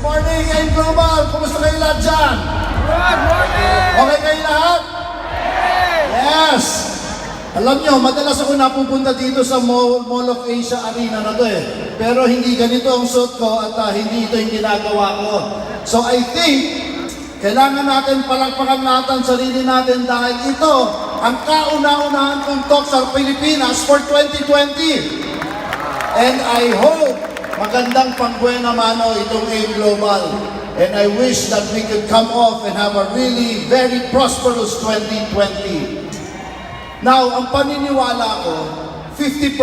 morning, I'm Global! Kumusta kayo lahat dyan? Good morning! Okay kayo lahat? Yes! Alam nyo, madalas ako napupunta dito sa Mall of Asia Arena na to eh. Pero hindi ganito ang suit ko at hindi ito yung ginagawa ko. So I think, kailangan natin palakpakan natin sarili natin dahil ito ang kauna-unahan kong talk sa Pilipinas for 2020. And I hope magandang pangbuena mano itong AIM Global. And I wish that we could come off and have a really very prosperous 2020. Now, ang paniniwala ko, 50%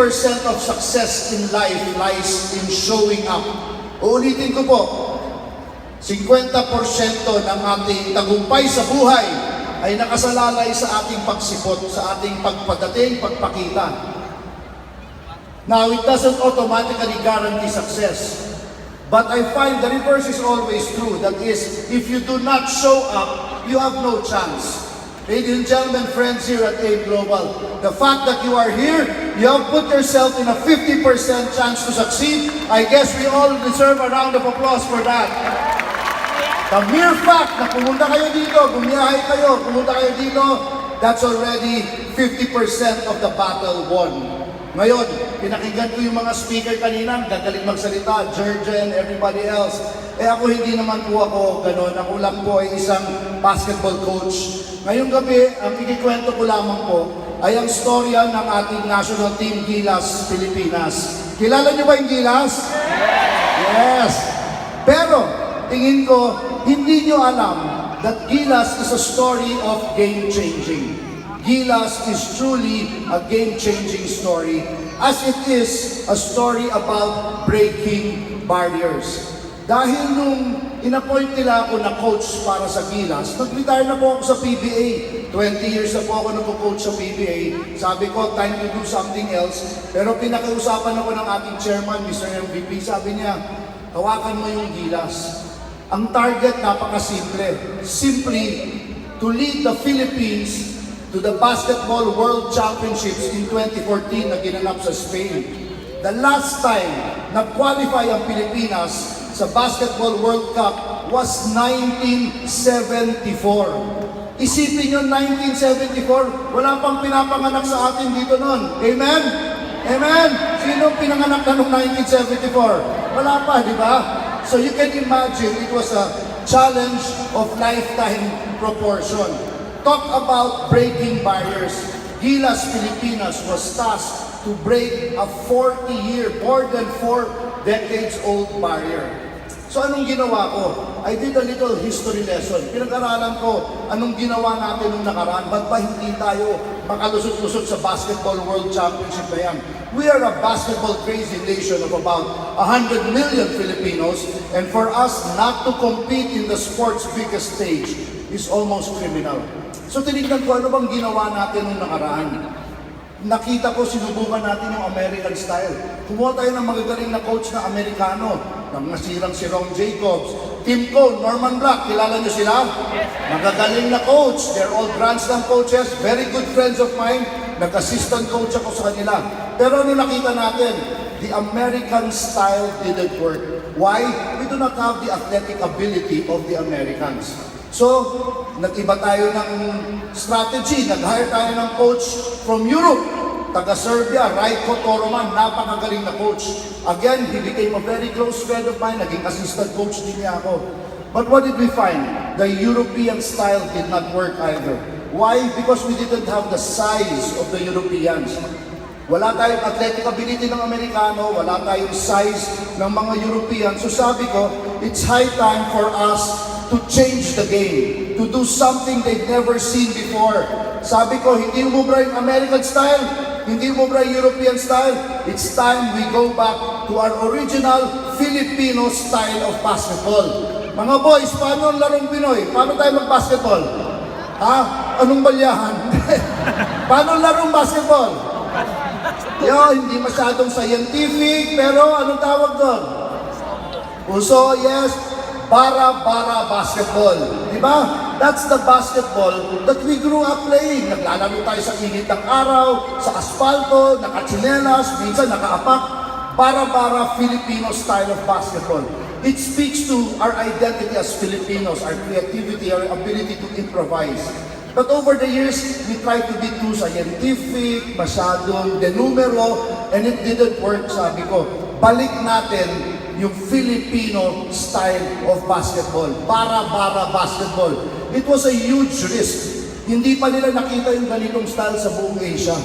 of success in life lies in showing up. Uulitin ko po, 50% ng ating tagumpay sa buhay ay nakasalalay sa ating pagsipot, sa ating pagpadating, pagpakita. Now, it doesn't automatically guarantee success. But I find the reverse is always true. That is, if you do not show up, you have no chance. Ladies and gentlemen, friends here at AIM Global, the fact that you are here, you have put yourself in a 50% chance to succeed. I guess we all deserve a round of applause for that. The mere fact na pumunta kayo dito, bumiyahe kayo, pumunta kayo dito, that's already 50% of the battle won. Ngayon, pinakinggan ko yung mga speaker kanina, gagaling magsalita, Georgia and everybody else. Ako hindi naman po ako ganun. Ako lang po ay isang basketball coach. Ngayong gabi, ang ikikwento ko lamang po ay ang storya ng ating national team, Gilas, Pilipinas. Kilala niyo ba yung Gilas? Yes! Pero, tingin ko, hindi niyo alam that Gilas is a story of game-changing. Gilas is truly a game-changing story, as it is a story about breaking barriers. Dahil nung in-appoint nila ako na coach para sa Gilas, nag-retire na po ako sa PBA. 20 years na po ako nag-coach sa PBA. Sabi ko, time to do something else. Pero pinakiusapan ako ng ating chairman, Mr. MVP, sabi niya, hawakan mo yung Gilas. Ang target napakasimple. Simply to lead the Philippines to the Basketball World Championships in 2014 na ginanap sa Spain. The last time na-qualify ang Pilipinas sa Basketball World Cup was 1974. Isipin nyo, 1974, wala pang pinapanganak sa atin dito noon. Amen? Amen? Sino pinanganak na noong 1974? Wala pa, di ba? So you can imagine, it was a challenge of lifetime proportion. Talk about breaking barriers. Gilas Pilipinas was tasked to break a 40-year, more than 4 decades old barrier. So anong ginawa ko? I did a little history lesson. Pinag-aralan ko anong ginawa natin nung nakaraan. Ba't ba hindi tayo makalusot-lusot sa Basketball World Championship na yan? We are a basketball crazy nation of about 100 million Filipinos, and for us not to compete in the sport's biggest stage is almost criminal. So tinignan ko ano bang ginawa natin nung nakaraan. Nakita ko, sinubukan natin yung American style. Kumuha tayo ng magagaling na coach na Amerikano. Nang nasirang si Ron Jacobs, Tim Cone, Norman Black, kilala niyo sila? Magagaling na coach. They're all Grand Slam coaches, very good friends of mine. Nag-assistant coach ako sa kanila. Pero ano nakita natin? The American style didn't work. Why? We do not have the athletic ability of the Americans. So, nag-iba tayo ng strategy. Nag-hire tayo ng coach from Europe. Taga-Serbia, Rajko Toroman, napakagaling na coach. Again, he became a very close friend of mine. Naging assistant coach din niya ako. But what did we find? The European style did not work either. Why? Because we didn't have the size of the Europeans. Wala tayong athletic ability ng Amerikano, wala tayong size ng mga European. So sabi ko, it's high time for us to change the game, to do something they've never seen before. Sabi ko, hindi mo bra yung American style, hindi mo bra yung European style. It's time we go back to our original Filipino style of basketball. Mga boys, paano ang larong Pinoy? Paano tayo mag-basketball? Ha? Anong balyahan? Paano ang larong basketball? Yo, hindi masyadong scientific, pero anong tawag doon? Puso, yes. Bara-bara basketball. Diba? That's the basketball that we grew up playing. Naglalaro tayo sa init ng araw, sa asfalto, nakatsinelas, minsan nakaapak. Bara-bara Filipino style of basketball. It speaks to our identity as Filipinos, our creativity, our ability to improvise. But over the years, we tried to be too scientific, masyadong denumero, and it didn't work. Sabi ko, balik natin yung Filipino style of basketball. Bara-bara basketball. It was a huge risk. Hindi pa nila nakita yung ganitong style sa buong Asia.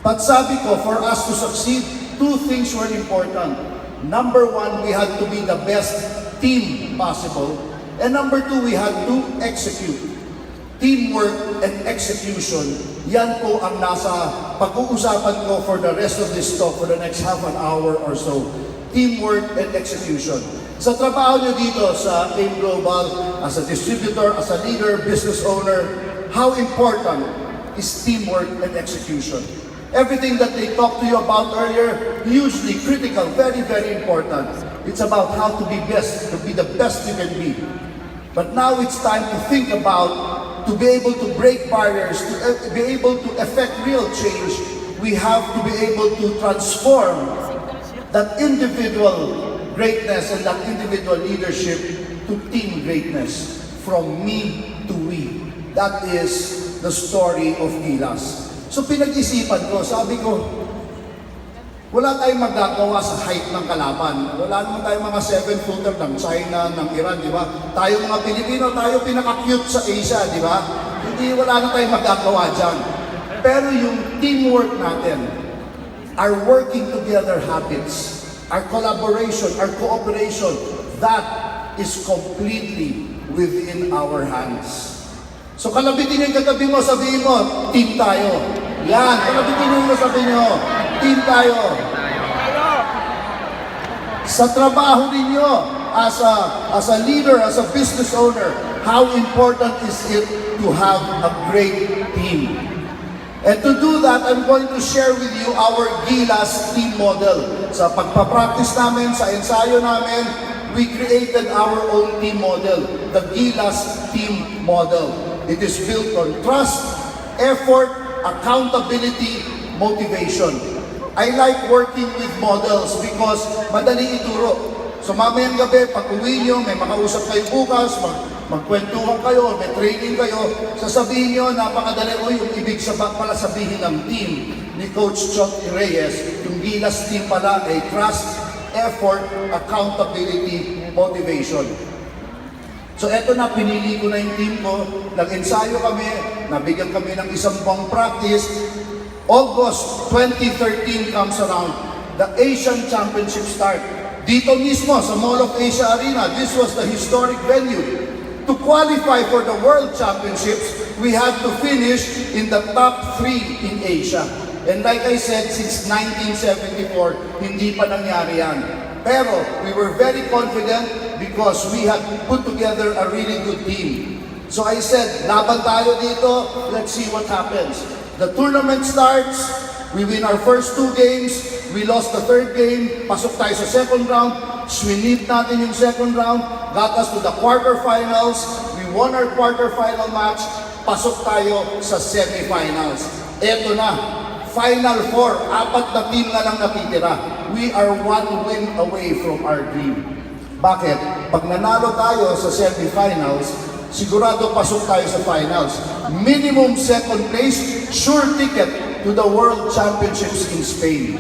But sabi ko, for us to succeed, two things were important. Number one, we had to be the best team possible. And number two, we had to execute. Teamwork and execution, yan po ang nasa pag-uusapan ko for the rest of this talk for the next half an hour or so. Teamwork and execution. Sa trabaho nyo dito sa AIM Global, as a distributor, as a leader, business owner, how important is teamwork and execution? Everything that they talked to you about earlier, hugely critical, very, very important. It's about how to be best, to be the best you can be. But now it's time to think about, to be able to break barriers, to be able to effect real change, we have to be able to transform that individual greatness and that individual leadership to team greatness, from me to we. That is the story of Gilas. So pinag-isipan ko, sabi ko, wala tayong magagawa sa height ng kalaban. Wala naman tayong mga 7-footer ng China, ng Iran, di ba? Tayo mga Pilipino, tayo pinaka-cute sa Asia, di ba? Hindi, wala na tayong magagawa dyan. Pero yung teamwork natin, our working together habits, our collaboration, our cooperation, that is completely within our hands. So kalabitin yung katabi mo, sabihin mo, team tayo. Yan, kalabitin yung sabihin nyo, team tayo. Sa trabaho ninyo, as a leader, as a business owner, how important is it to have a great team? And to do that, I'm going to share with you our Gilas team model. Sa pagpapractice namin, sa ensayo namin, we created our own team model, the Gilas team model. It is built on trust, effort, accountability, motivation. I like working with models because madali ituro. So mamayang gabi, pag uwi nyo, may makausap kayo bukas, magkwentuhan kayo, may training kayo, sasabihin nyo, napakadali, yung ibig pala sabihin ng team ni Coach CHOT REYES, yung Gilas team pala ay trust, effort, accountability, motivation. So eto na, pinili ko na yung team ko, nag-ensayo kami, nabigyan kami ng isang buwang practice. August 2013 comes around, the Asian Championship start. Dito mismo sa Mall of Asia Arena, this was the historic venue. To qualify for the World Championships, we had to finish in the top 3 in Asia. And like I said, since 1974, hindi pa nangyari yan. Pero we were very confident because we had put together a really good team. So I said, laban tayo dito, let's see what happens. The tournament starts, we win our first 2 games, we lost the 3rd game, pasok tayo sa second round, swinip natin yung second round, got us to the quarterfinals, we won our quarterfinal match, pasok tayo sa semifinals. Eto na, Final 4, 4 na team na lang natitira. We are 1 win away from our dream. Bakit? Pag nanalo tayo sa semifinals, sigurado pasok tayo sa finals. Minimum second place, sure ticket to the World Championships in Spain.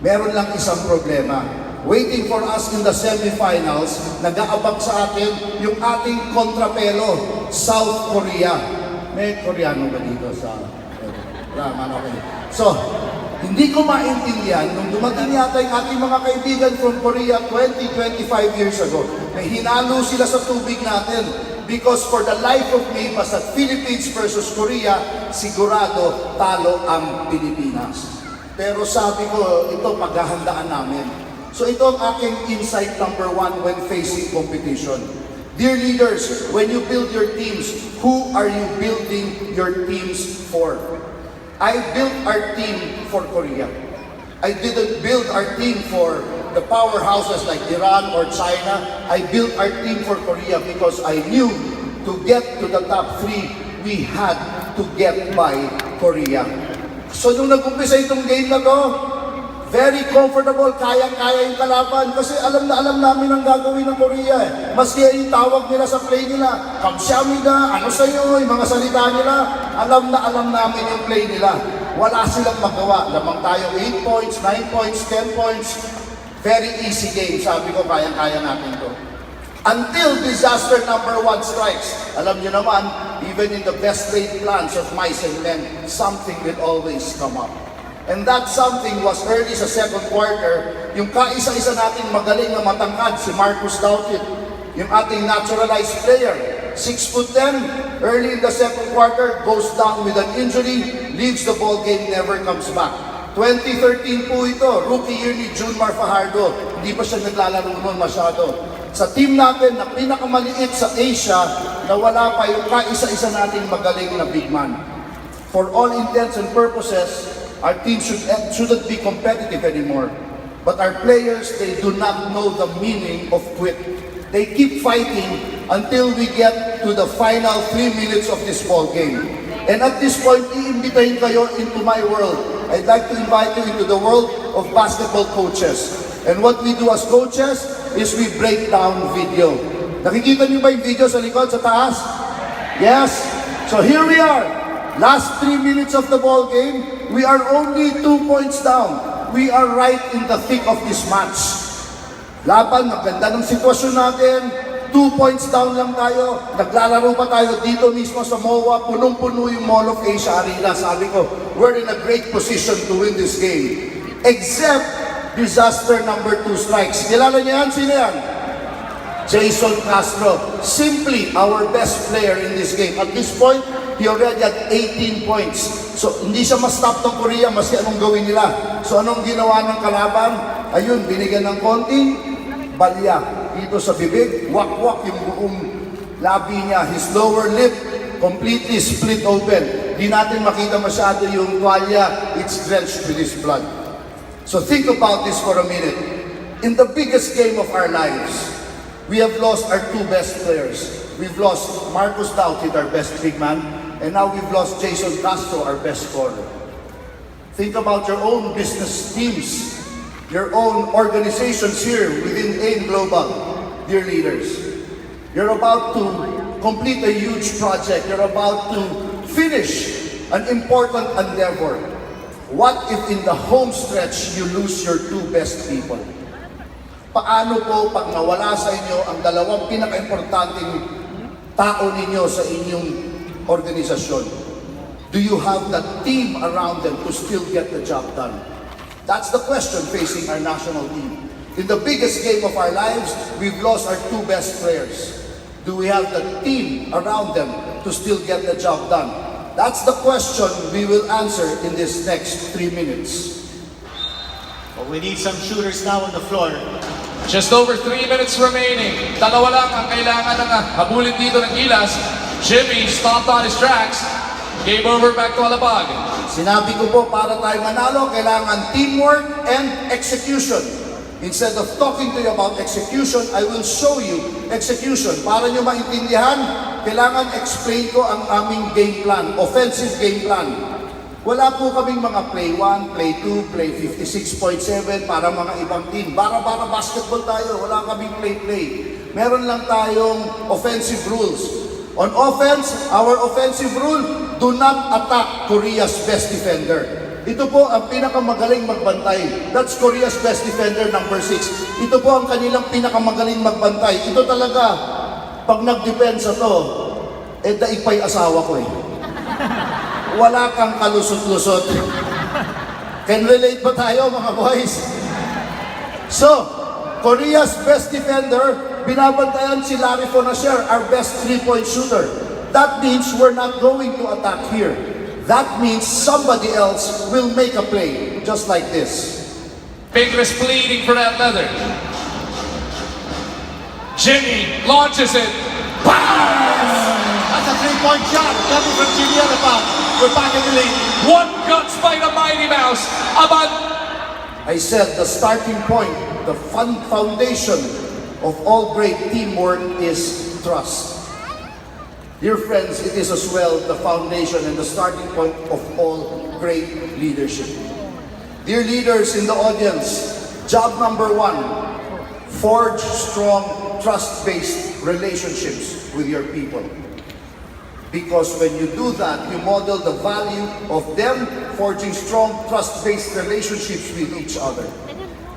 Meron lang isang problema. Waiting for us in the semifinals, nag-aabang sa atin yung ating kontrapelo, South Korea. May Koreano ba dito sa Raman? Okay. So, hindi ko maintindihan, nung dumating yata yung ating mga kaibigan from Korea 20-25 years ago, may hinalo sila sa tubig natin. Because for the life of me, basta Philippines versus Korea, sigurado talo ang Pilipinas. Pero sabi ko, ito paghahandaan namin. So ito ang aking insight number 1 when facing competition. Dear leaders, when you build your teams, who are you building your teams for? I built our team for Korea. I didn't build our team for the powerhouses like Iran or China. I built our team for Korea because I knew to get to the top 3, we had to get by Korea. So nung nag-umpisa itong game na to, Very comfortable, kayang-kaya yung kalaban kasi alam na alam namin ang gagawin ng Korea eh. Maski yung tawag nila sa play nila, kamsyamida, ano sa'yo, yung mga salita nila, alam na alam namin yung play nila. Wala silang magawa. Lamang tayo 8 points, 9 points, 10 points. Very easy game. Sabi ko, kayang-kaya natin to. Until disaster number 1 strikes. Alam niyo naman, even in the best laid plans of mice and men, something will always come up. And that something was early sa second quarter, yung kaisa-isa natin magaling na matangkad, si Marcus Doughtit, yung ating naturalized player, 6'10", early in the second quarter, goes down with an injury, leaves the ball game, never comes back. 2013 po ito, rookie year ni Junmar Fajardo, hindi pa siya naglalaro noon masyado. Sa team natin na pinakamaliit sa Asia, na wala pa yung kaisa-isa nating magaling na big man. For all intents and purposes, our team shouldn't be competitive anymore. But our players, they do not know the meaning of quit. They keep fighting until we get to the final 3 minutes of this ball game. And at this point, iimbitahin kayo into my world. I'd like to invite you into the world of basketball coaches. And what we do as coaches is we break down video. Nakikita niyo ba yung video sa likod, sa taas? Yes? So here we are. Last 3 minutes of the ball game. We are only 2 points down. We are right in the thick of this match. Laban, maganda ng sitwasyon natin. 2 points down lang tayo. Naglalaro pa tayo dito mismo sa MOA. Punong-puno yung Mall of Asia Arena. Sabi ko, we're in a great position to win this game. Except disaster number 2 strikes. Kilala niyo yan? Sino yan? Jason Castro. Simply our best player in this game. At this point, he already had 18 points. So, hindi siya ma-stop ng Korea maski anong gawin nila. So, anong ginawa ng kalaban? Ayun, binigyan ng konting balya dito sa bibig. Wak-wak yung buong labi niya. His lower lip completely split open. Di natin makita masyado yung tuwalya. It's drenched with his blood. So, think about this for a minute. In the biggest game of our lives, we have lost our 2 best players. We've lost Marcus Doughtit, our best big man, and now we've lost Jason Castro, our best scorer. Think about your own business teams, your own organizations here within AIM Global, dear leaders. You're about to complete a huge project. You're about to finish an important endeavor. What if in the home stretch you lose your 2 best people? Paano po pag nawala sa inyo ang dalawang pinaka-importanting tao ninyo sa inyong organisasyon? Do you have that team around them to still get the job done? That's the question facing our national team. In the biggest game of our lives, we've lost our 2 best players. Do we have the team around them to still get the job done? That's the question we will answer in this next 3 minutes. Well, we need some shooters now on the floor. Just over 3 minutes remaining. Dalawa lang ang kailangan ng habulin dito ng Gilas. Jimmy stopped on his tracks. Game over, back to Alabag. Sinabi ko po, para tayo manalo, kailangan teamwork and execution. Instead of talking to you about execution, I will show you execution. Para nyo maintindihan, kailangan explain ko ang aming game plan, offensive game plan. Wala po kaming mga play 1, play 2, play 56.7 para mga ibang team. Bara-bara basketball tayo, wala kaming play-play. Meron lang tayong offensive rules. On offense, our offensive rule, do not attack Korea's best defender. Ito po ang pinakamagaling magbantay. That's Korea's best defender, number 6. Ito po ang kanilang pinakamagaling magbantay. Ito talaga, pag nagdepensa to, daig asawa ko eh. Wala kang kalusot-lusot. Can relate ba tayo mga boys? So, Korea's best defender, binabantayan si Larry Fonasher, our best 3-point shooter. That means we're not going to attack here. That means somebody else will make a play, just like this. Fingers bleeding for that leather. Jimmy launches it. Bang! That's a 3-point shot coming from Jimmy Alabag. We're back in the lead. One guts by the Mighty Mouse. Abad. I said the starting point, the foundation of all great teamwork is trust. Dear friends, it is as well the foundation and the starting point of all great leadership. Dear leaders in the audience, job number one, forge strong, trust-based relationships with your people. Because when you do that, you model the value of them forging strong, trust-based relationships with each other.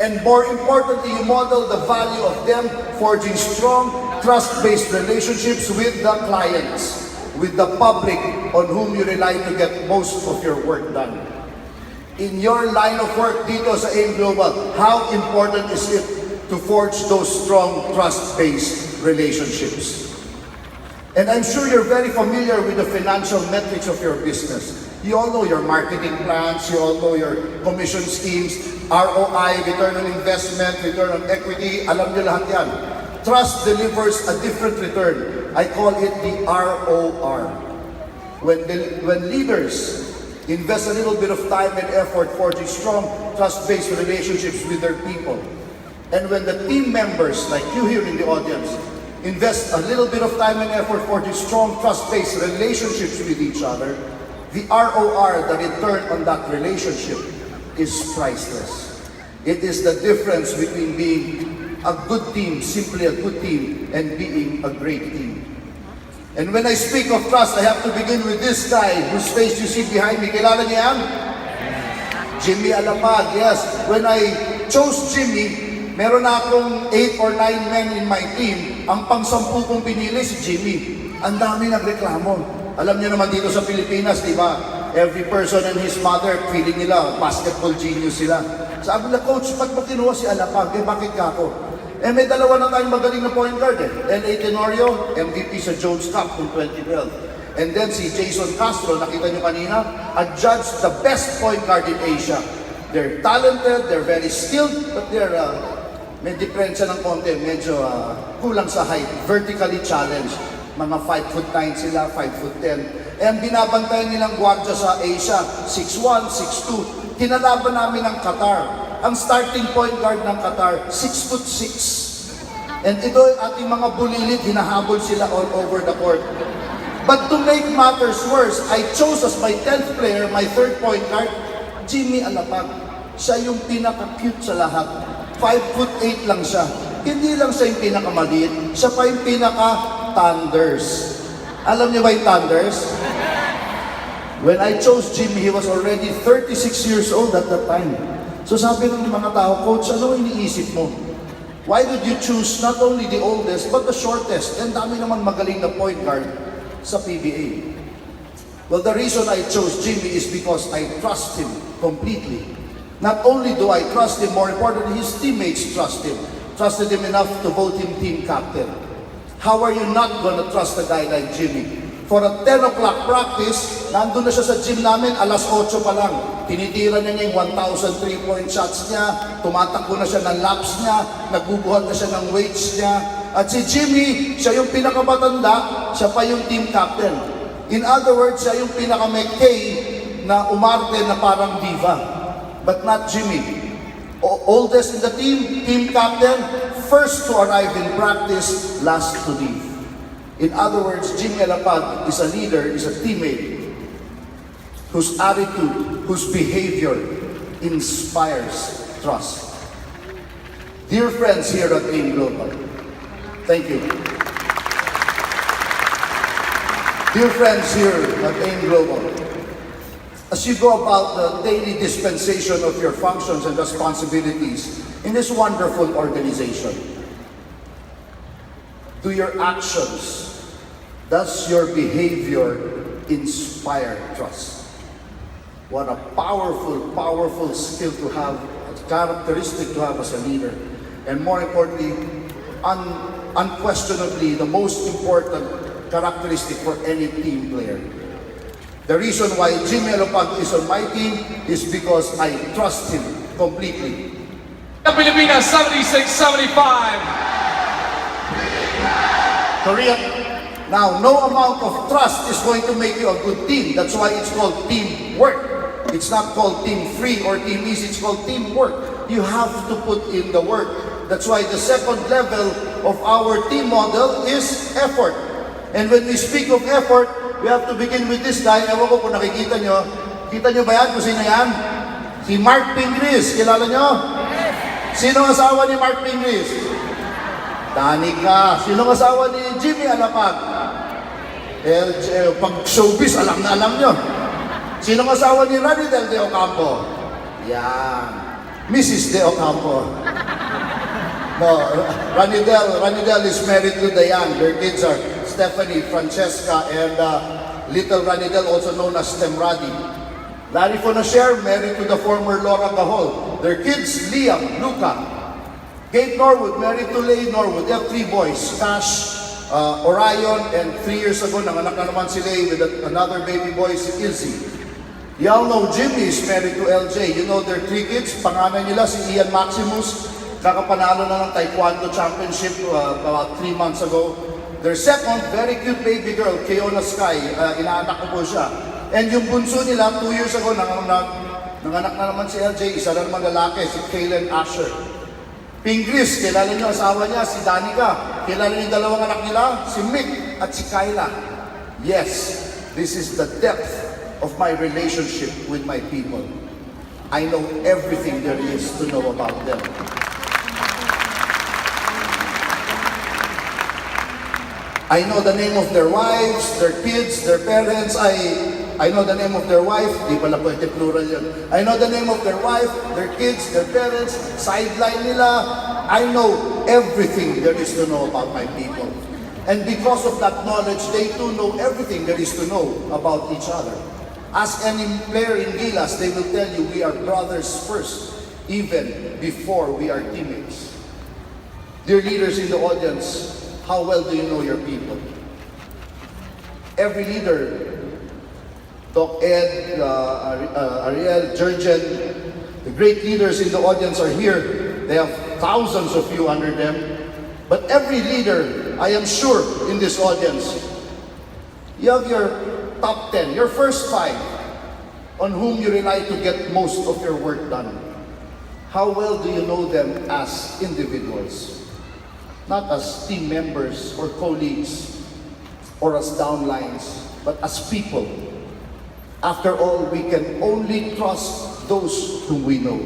And more importantly, you model the value of them forging strong, trust-based relationships with the clients, with the public on whom you rely to get most of your work done. In your line of work dito sa AIM Global, how important is it to forge those strong, trust-based relationships? And I'm sure you're very familiar with the financial metrics of your business. You all know your marketing plans, you all know your commission schemes, ROI, return on investment, return on equity, alam niyo lahat yan. Trust delivers a different return. I call it the ROR. When leaders invest a little bit of time and effort forging strong, trust-based relationships with their people, and when the team members, like you here in the audience, invest a little bit of time and effort forging strong, trust-based relationships with each other, the ROR, the return on that relationship, is priceless. It is the difference between being a good team, simply a good team, and being a great team. And when I speak of trust, I have to begin with this guy whose face you see behind me. Kilala niya yan? Jimmy Alapag, yes. When I chose Jimmy, meron na akong 8 or 9 men in my team. Ang pang-10 kong pinili si Jimmy. Ang dami nagreklamo. Alam niyo naman dito sa Pilipinas, di ba? Every person and his mother, feeling nila, basketball genius sila. Sabi nila, Coach, ba't mo kinuha si Alapag? Bakit ka ako? May dalawa na tayong magaling na point guard L.A. Tenorio, MVP sa Jones Cup noong 2012. And then si Jason Castro, nakita niyo kanina, adjudged the best point guard in Asia. They're talented, they're very skilled, but they're may diferensya ng konti, medyo kulang sa height, vertically challenged. Mga 5'9" sila, 5'10". And binabantayan nilang gwardiya sa Asia, 6'1", 6'2". Kinalaban namin ng Qatar. Ang starting point guard ng Qatar, 6'6". And ito ating mga bulilit, hinahabol sila all over the court. But to make matters worse, I chose as my 10th player, my third point guard, Jimmy Alapag. Siya yung pinaka-cute sa lahat. 5'8" lang siya. Hindi lang siya yung pinakamaliit, siya pa yung pinaka-thunders. Alam niyo ba yung thunders? When I chose Jimmy, he was already 36 years old at that time. So sabi ng mga tao, Coach, ano iniisip mo? Why did you choose not only the oldest, but the shortest? And dami naman magaling na point guard sa PBA. Well, the reason I chose Jimmy is because I trust him completely. Not only do I trust him, more importantly, his teammates trust him. Trusted him enough to vote him team captain. How are you not gonna trust a guy like Jimmy? For a 10 o'clock practice, nandun na siya sa gym namin, alas 8 pa lang. Tinitira niya yung 1,000 3-point shots niya, tumatakbo na siya ng laps niya, nagbubuhat na siya ng weights niya. At si Jimmy, siya yung pinakamatanda, siya pa yung team captain. In other words, siya yung pinaka-McKay na umarte na parang diva. But not Jimmy. Oldest in the team, team captain, first to arrive in practice, last to leave. In other words, Jimmy Alapag is a leader, is a teammate, whose attitude, whose behavior inspires trust. Dear friends here at AIM Global, thank you. Dear friends here at AIM Global, as you go about the daily dispensation of your functions and responsibilities in this wonderful organization, do your actions, does your behavior inspire trust? What a powerful, powerful skill to have, a characteristic to have as a leader. And more importantly, unquestionably, the most important characteristic for any team player. The reason why Jimmy Alapag is on my team is because I trust him completely. Pilipinas 76-75. Korea. Now, no amount of trust is going to make you a good team. That's why it's called teamwork. It's not called team free or team easy. It's called teamwork. You have to put in the work. That's why the second level of our team model is effort. And when we speak of effort, we have to begin with this guy. Ewan ko kung nakikita nyo. Kita nyo ba yan? Kung sino yan? Si Mark Pingris, kilala nyo? Sino ang asawa ni Mark Pingris? Danica. Sino ang asawa ni Jimmy Alapag? Pag showbiz, alam na alam nyo. Sino ang asawa ni Ranidel de Ocampo? Yan. Mrs. de Ocampo. No, Ranidel is married to Diane. Their kids are Stephanie, Francesca, and little Ranidel, also known as Temradi. Larry Fonasher, married to the former Laura Cahol. Their kids, Liam, Luca. Kate Norwood, married to Leigh Norwood. They have 3 boys, Cash, Orion, and 3 years ago, nanganak na naman si Leigh with another baby boy, si Izzy. Y'all know Jimmy is married to LJ. You know their 3 kids, panganay nila si Ian Maximus, kakapanalo na ng Taekwondo Championship about 3 months ago. Their second, very cute baby girl, Keona Sky, inaanak ko po siya. And yung bunso nila, 2 years ago, nanganak na naman si LJ, isa na naman lalaki, si Kaylen Asher. Pingris, kilala niyo asawa niya, si Danica. Kilala niyo yung 2 anak nila, si Mick at si Kyla. Yes, this is the depth of my relationship with my people. I know everything there is to know about them. I know the name of their wives, their kids, their parents. I know the name of their wife. Di pala pwede plural yun. I know the name of their wife, their kids, their parents, sideline nila. I know everything there is to know about my people. And because of that knowledge, they too know everything there is to know about each other. Ask any player in Gilas, they will tell you we are brothers first, even before we are teammates. Dear leaders in the audience, how well do you know your people? Every leader, Doc Ed, Ariel, Jurgen, the great leaders in the audience are here. They have thousands of you under them. But every leader, I am sure, in this audience, you have your top 10, your first 5, on whom you rely to get most of your work done. How well do you know them as individuals? Not as team members or colleagues or as downlines, but as people. After all, we can only trust those whom we know.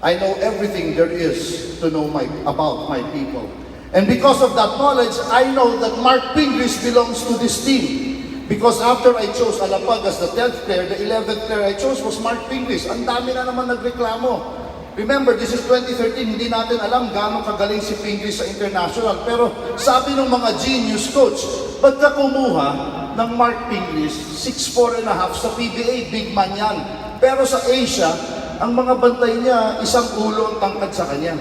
I know everything there is to know about my people. And because of that knowledge, I know that Mark Pingris belongs to this team. Because after I chose Alapag as the 10th player, the 11th player I chose was Mark Pingris. Ang dami na naman nagreklamo. Remember, this is 2013, hindi natin alam gaano kagaling si Pingris sa international. Pero sabi ng mga genius coach, ba't ka kumuha ng Mark Pingris, 6'4 and a half sa PBA, big man yan. Pero sa Asia, ang mga bantay niya, isang ulo ang tangkad sa kanya.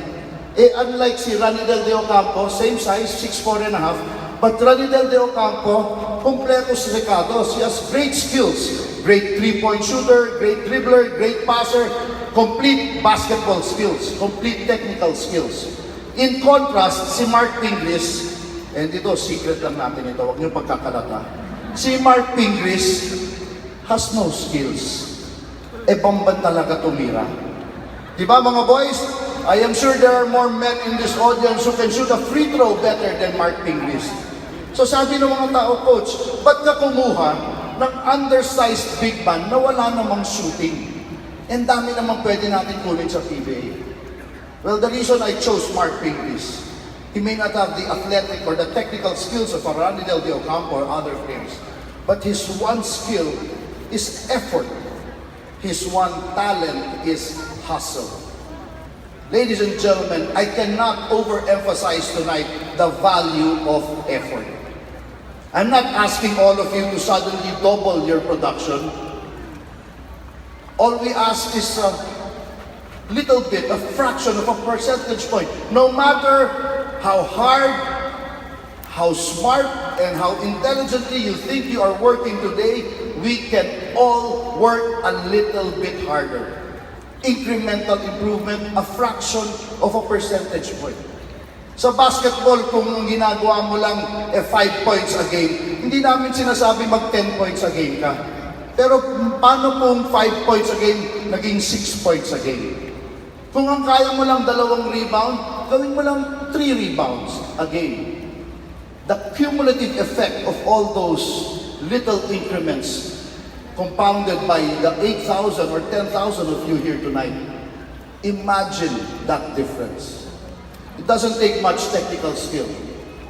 Unlike si Ranidel de Ocampo, same size, 6'4 and a half, but Ranidel de Ocampo, completos recados. He has great skills. Great 3-point shooter, great dribbler, great passer, complete basketball skills, complete technical skills. In contrast, si Mark Pingris, and ito, secret lang natin ito, huwag niyo pagkakalata. Si Mark Pingris has no skills. Bamban talaga tumira. Diba mga boys? I am sure there are more men in this audience who can shoot a free throw better than Mark Pingris. So sabi ng mga tao, coach, ba't ka kumuha ng undersized big man na wala namang shooting? And dami naman pwede natin kunin sa PBA. Well, the reason I chose Mark Pingris, he may not have the athletic or the technical skills of Ranidel de Ocampo or other players, but his one skill is effort. His one talent is hustle. Ladies and gentlemen, I cannot overemphasize tonight the value of effort. I'm not asking all of you to suddenly double your production. All we ask is a little bit, a fraction of a percentage point. No matter how hard, how smart, and how intelligently you think you are working today, we can all work a little bit harder. Incremental improvement, a fraction of a percentage point. Sa basketball, kung ginagawa mo lang 5 points a game, hindi namin sinasabi mag 10 points a game ka. Pero paano kung 5 points a game, naging 6 points a game? Kung ang kaya mo lang 2 rebound, gawin mo lang 3 rebounds a game. The cumulative effect of all those little increments compounded by the 8,000 or 10,000 of you here tonight. Imagine that difference. It doesn't take much technical skill.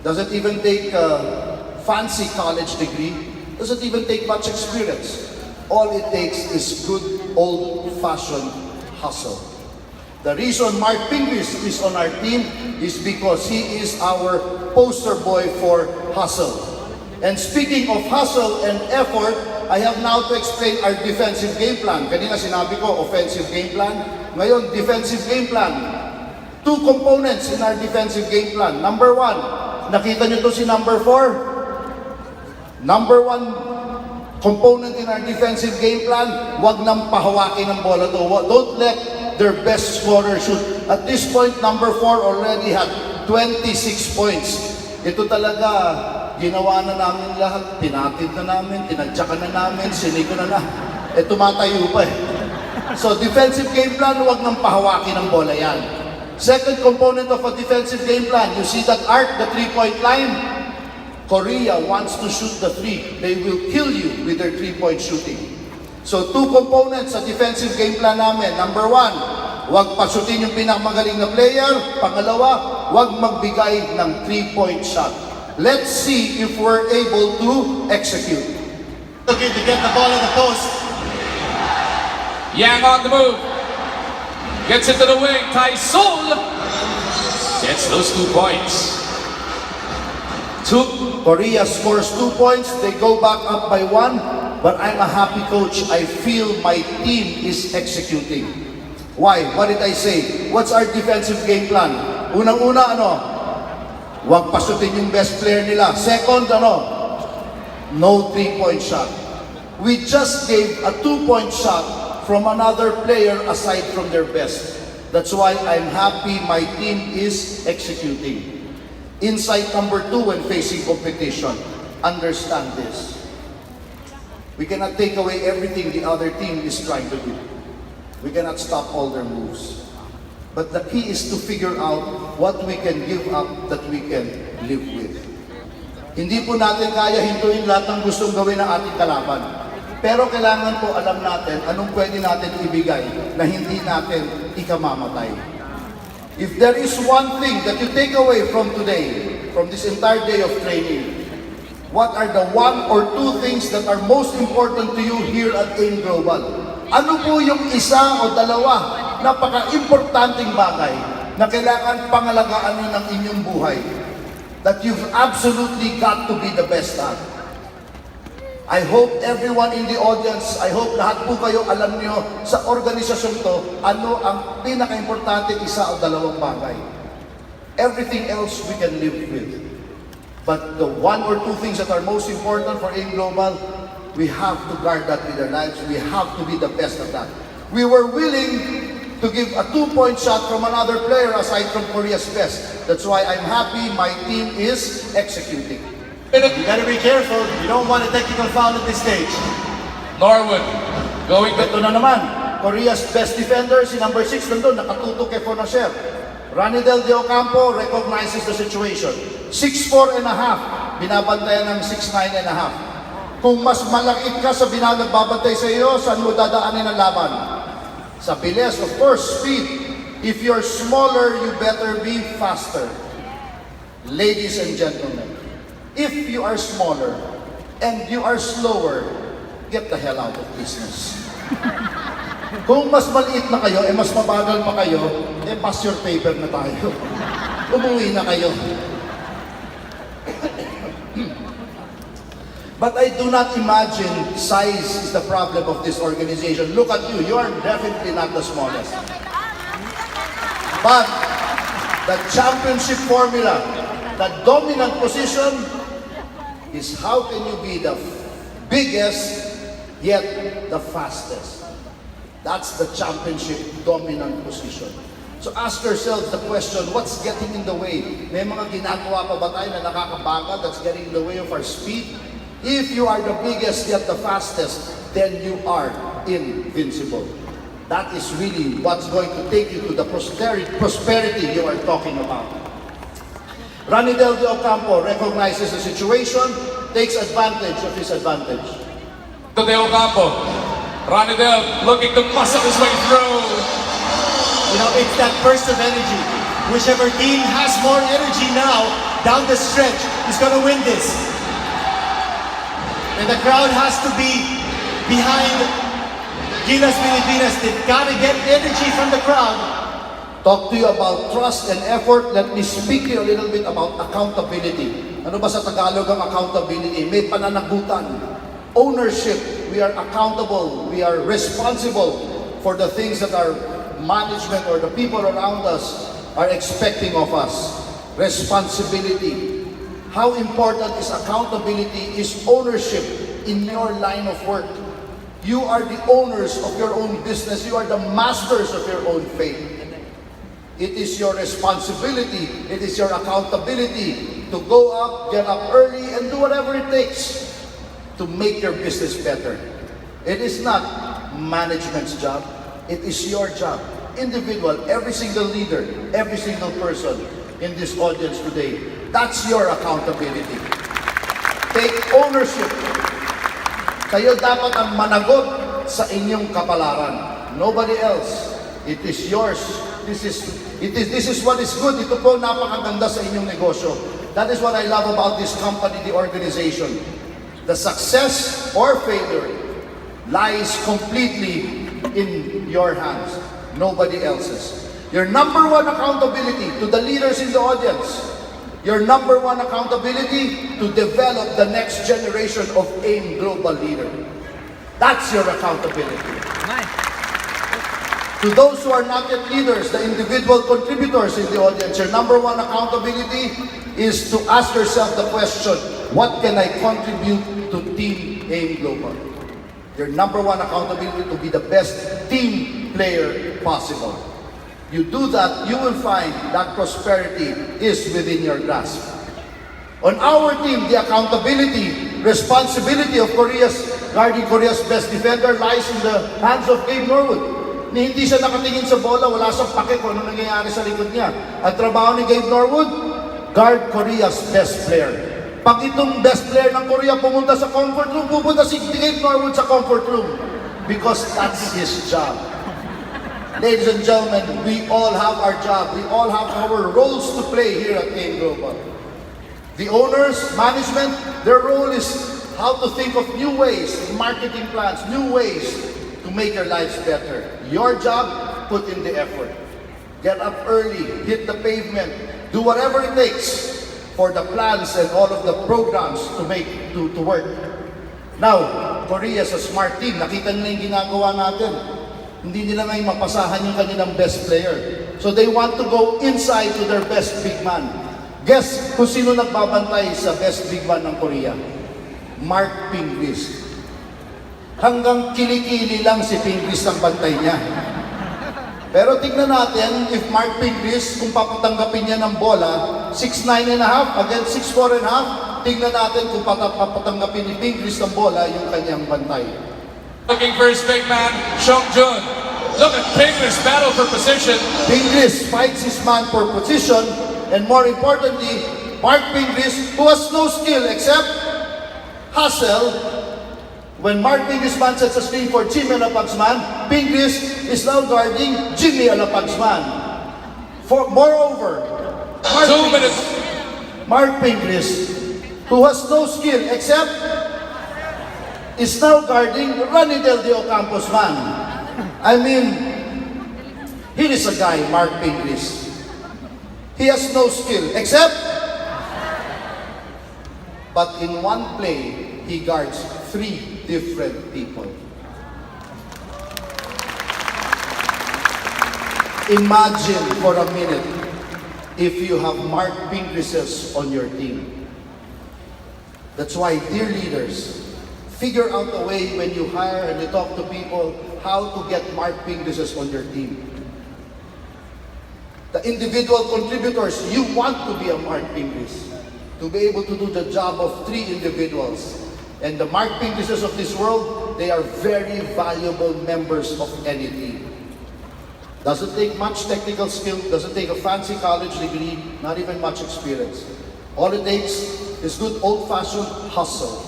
Doesn't even take a fancy college degree. Doesn't even take much experience. All it takes is good old-fashioned hustle. The reason Mark Pingris is on our team is because he is our poster boy for hustle. And speaking of hustle and effort, I have now to explain our defensive game plan. Kanina sinabi ko, offensive game plan. Ngayon, defensive game plan. Two components in our defensive game plan. Number one, nakita nyo to si number 4? Number one component in our defensive game plan, wag nang pahawakin ng bola to. Don't let their best scorer shoot. At this point, number 4 already had 26 points. Ito talaga, ginawa na namin lahat, pinatid na namin, tinadyakan na namin, siniko na tumatayo pa eh. So defensive game plan, huwag nang pahawakin ng bola yan. Second component of a defensive game plan, you see that arc, the 3-point line? Korea wants to shoot the 3. They will kill you with their 3-point shooting. So two components sa defensive game plan namin. Number 1, huwag pasutin yung pinakamagaling na player. Pangalawa, huwag magbigay ng 3-point shot. Let's see if we're able to execute. Looking to get the ball in the post. Yang on the move. Gets it to the wing. Taisol gets those 2 points. Korea scores 2 points. They go back up by 1. But I'm a happy coach. I feel my team is executing. Why? What did I say? What's our defensive game plan? Unang-una, huwag pasutin yung best player nila. Second, no 3-point shot. We just gave a 2-point shot from another player aside from their best. That's why I'm happy my team is executing. Insight number 2 when facing competition. Understand this. We cannot take away everything the other team is trying to do. We cannot stop all their moves. But the key is to figure out what we can give up that we can live with. Hindi po natin kaya hintuin lahat ng gustong gawin ng ating kalaban. Pero kailangan po alam natin anong pwede natin ibigay na hindi natin ikamamatay. If there is one thing that you take away from today, from this entire day of training, what are the 1 or 2 things that are most important to you here at AIM Global? Ano po yung isa o dalawa napaka-importanting bagay na kailangan pangalagaan nyo ng inyong buhay that you've absolutely got to be the best at? I hope everyone in the audience, I hope lahat po kayo alam nyo sa organisasyon to, ano ang pinaka-importante isa o dalawang bagay. Everything else we can live with. But the 1 or 2 things that are most important for AIM Global, we have to guard that with our lives. We have to be the best at that. We were willing to give a 2-point shot from another player aside from Korea's best. That's why I'm happy my team is executing. You gotta be careful. You don't want a technical foul at this stage. Norwood going to Ito na naman, Korea's best defender, si number 6 nandun, nakatutok kay Fonacer. Ranidel De Ocampo recognizes the situation. 6'4 and a half, binabantayan ng 6'9 and a half. Kung mas malakit ka sa nagbabantay sa iyo, saan mo dadaanin ang laban? Sa bilis, of course, speed. If you're smaller, you better be faster. Ladies and gentlemen, if you are smaller and you are slower, get the hell out of business. Kung mas maliit na kayo, mas mabagal pa kayo, pass your paper na tayo. Umuwi na kayo. But I do not imagine size is the problem of this organization. Look at you, you are definitely not the smallest. But the championship formula, the dominant position is how can you be the biggest yet the fastest. That's the championship dominant position. So ask yourselves the question, what's getting in the way? May mga ginagawa pa ba tayo na nakakabagal that's getting in the way of our speed? If you are the biggest yet the fastest, then you are invincible. That is really what's going to take you to the prosperity you are talking about. Ranidel De Ocampo recognizes the situation, takes advantage of his advantage. to De Ocampo. Ronidel looking to muscle his way through. You know, it's that burst of energy. Whichever team has more energy now, down the stretch, is going to win this. And the crowd has to be behind Gilas Pilipinas. They've got to get energy from the crowd. Talk to you about trust and effort. Let me speak to you a little bit about accountability. Ano ba sa Tagalog ang accountability? May pananagutan. Ownership. We are accountable. We are responsible for the things that our management or the people around us are expecting of us. Responsibility. How important is accountability is ownership in your line of work. You are the owners of your own business. You are the masters of your own fate. It is your responsibility, it is your accountability to go up, get up early, and do whatever it takes to make your business better. It is not management's job, it is your job. Individual, every single leader, every single person in this audience today, that's your accountability. Take ownership. Kayo dapat ang managot sa inyong kapalaran. Nobody else. It is yours. This is what is good. Ito po napakaganda sa inyong negosyo. That is what I love about this company, the organization. The success or failure lies completely in your hands. Nobody else's. Your number one accountability to the leaders in the audience. Your number one accountability to develop the next generation of AIM global leader. That's your accountability. To those who are not yet leaders, the individual contributors in the audience, your number one accountability is to ask yourself the question, what can I contribute to Team AIM Global? Your number one accountability to be the best team player possible. You do that, you will find that prosperity is within your grasp. On our team, the accountability, responsibility of guarding Korea's best defender lies in the hands of Gabe Norwood. Hindi siya nakatingin sa bola, wala siyang pake kung ano nangyayari sa likod niya. Ang trabaho ni Gabe Norwood, guard Korea's best player. Pag itong best player ng Korea pumunta sa comfort room, pupunta si Gabe Norwood sa comfort room. Because that's his job. Ladies and gentlemen, we all have our job. We all have our roles to play here at AIM Global. The owners, management, their role is how to think of new ways, marketing plans, new ways to make your lives better. Your job, put in the effort. Get up early, hit the pavement, do whatever it takes for the plans and all of the programs to work. Now, Korea is a smart team. Nakita nila yung ginagawa natin. Hindi nila ngayon mapasahan yung kanilang best player. So they want to go inside to their best big man. Guess kung sino nagbabantay sa best big man ng Korea? Mark Pingris. Hanggang kilikili lang si Pingris ang bantay niya. Pero tignan natin, if Mark Pingris, kung papatanggapin niya ng bola, 6'9.5 against 6'4.5, tignan natin kung papatanggapin ni Pingris ng bola yung kanyang bantay. Looking for his big man, Seong Jun. Look at Pingris battle for position. Pingris fights his man for position, and more importantly, Mark Pingris, who has no skill except hustle. When Mark Pingris man sets a screen for Jimmy Alapag's man, Pingris is now guarding Jimmy Alapag's man. Moreover, Mark Pingris, who has no skill except is now guarding Ronidel De Ocampo's man. I mean, here is a guy, Mark Pingris. He has no skill, except, but in one play, he guards 3 different people. Imagine for a minute if you have Mark Pingrises on your team. That's why, dear leaders, figure out a way when you hire and you talk to people how to get Mark Pingrises on your team. The individual contributors, you want to be a Mark Pingris, to be able to do the job of 3 individuals. And the Mark Pingrises of this world, they are very valuable members of any team. Doesn't take much technical skill, doesn't take a fancy college degree, not even much experience. All it takes is good old-fashioned hustle.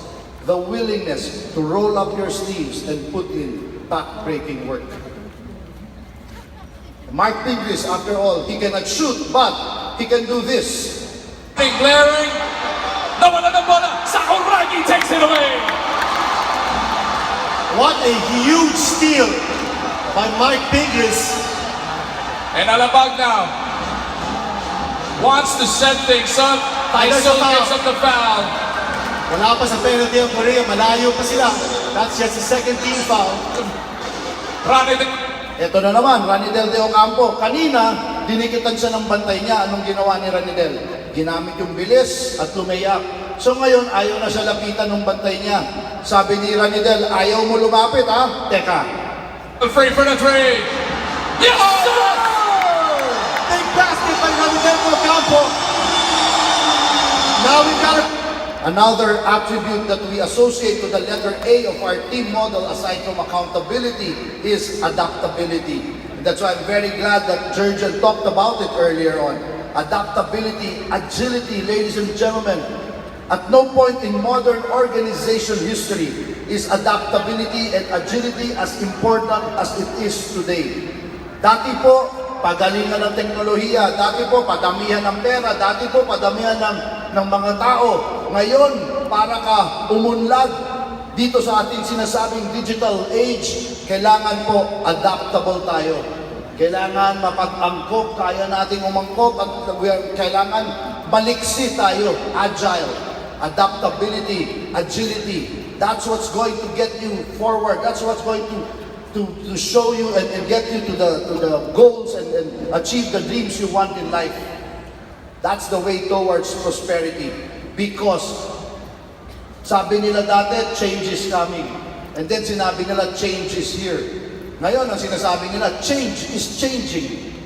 the willingness to roll up your sleeves and put in back-breaking work. Mark Pinglis, after all, he cannot shoot, but he can do this. Glaring. Nawala ng bola. Sakuragi takes it away. What a huge steal by Mark Pinglis. And Alabag now wants to set things up. There's Tyson a foul. gives up the foul. Wala pa sa penalty ang Korea, malayo pa sila. That's just the second team foul. Ito na naman, Ranidel de Ocampo. Kanina, dinikitan siya ng bantay niya. Anong ginawa ni Ranidel? Ginamit yung bilis at lumayak. So ngayon, ayaw na siya lapitan ng bantay niya. Sabi ni Ranidel, ayaw mo lumapit ha? Teka. Free for the three. Yes, sir! Big basket by Ranidel Ocampo. Now we've got another attribute that we associate to the letter A of our team model, aside from accountability, is adaptability. And that's why I'm very glad that Jurgen talked about it earlier on. Adaptability, agility, ladies and gentlemen. At no point in modern organization history is adaptability and agility as important as it is today. Dati po, pagalingan ng teknolohiya. Dati po, padamihan ng pera. Dati po, padamihan ng mga tao. Ngayon, para ka umunlad dito sa ating sinasabing digital age, kailangan po adaptable tayo. Kailangan mapag-angkop, kaya nating umangkop at kailangan maliksi tayo, agile, adaptability, agility. That's what's going to get you forward. That's what's going to show you and get you to the goals and achieve the dreams you want in life. That's the way towards prosperity. Because sabi nila dati, change is coming. And then sinabi nila, change is here. Ngayon, ang sinasabi nila, change is changing.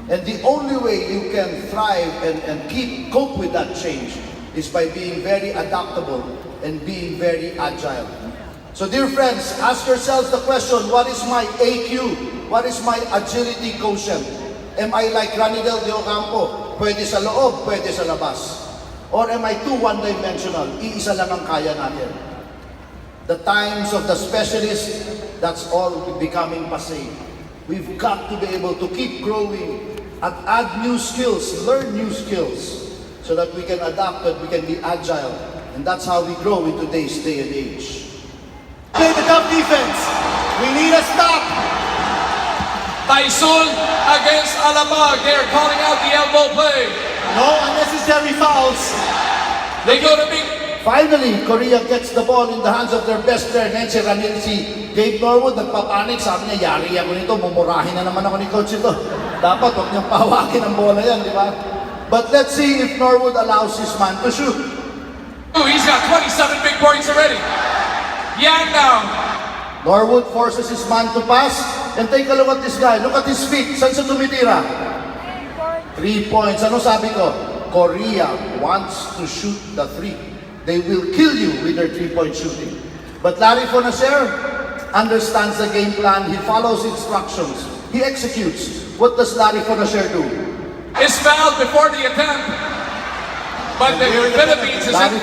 And the only way you can thrive and cope with that change is by being very adaptable and being very agile. So dear friends, ask yourselves the question, what is my AQ? What is my agility quotient? Am I like Ranidel de Ocampo? Pwede sa loob, pwede sa labas. Or am I too one-dimensional? Iisa lang ang kaya natin. The times of the specialists, that's all becoming passé. We've got to be able to keep growing and add new skills, learn new skills, so that we can adapt and we can be agile. And that's how we grow in today's day and age. play the tough defense. We need a stop. Tyson against Alabag. They're calling out the elbow play. No unnecessary fouls. They go to big. Finally, Korea gets the ball in the hands of their best player. Ngayon si Ranil, si Dave Norwood, nagpapanik. Sabi niya, yari ako nito, mumurahin na naman ako ni coach ito. Dapat huwag niyang pahawakin ang bola yan, di ba? But let's see if Norwood allows his man to shoot. Oh, he's got 27 big points already. Yang now. Norwood forces his man to pass. And take a look at this guy. Look at his feet. Saan siya tumitira? 3 points. Ano sabi ko? Korea wants to shoot the 3. They will kill you with their 3-point shooting. But Larry Fonacer understands the game plan. He follows instructions. He executes. What does Larry Fonacer do? Is fouled before the attempt. But the Philippines is Larry